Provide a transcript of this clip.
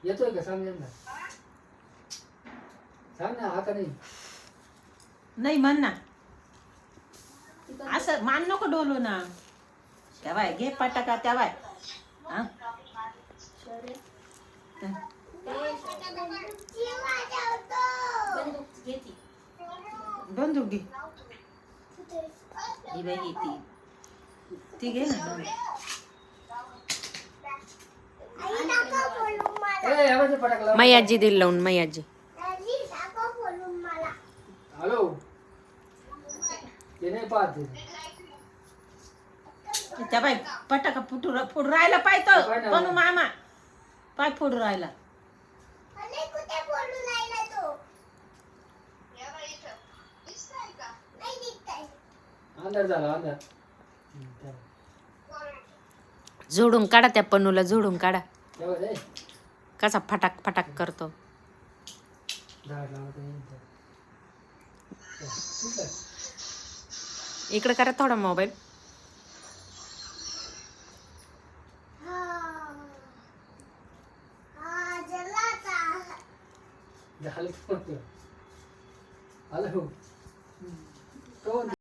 येतोय का सांग ना. सांग ना हा का नाही. नाही म्हण ना. असं मान नको डोलू ना. तेव्हा घे पटाका तेव्हा. हा बंदूक घे. ही बाई ती घे ना. मैयाजी दिल लावून मैयाजी. हॅलो ते नाही पाहते. त्या बाई पटाका फोडू राहिला पाहिजे बनू मामा. पाय फोडू राहिला. अंधार झाला अंधार. जोडून काढा त्या पन्नूला जोडून काढा. तेव्हा रे कसा फटाक फटाक करतो. झाड लावत इकडे करा थोडा मोबाईल. झालं. हॅलो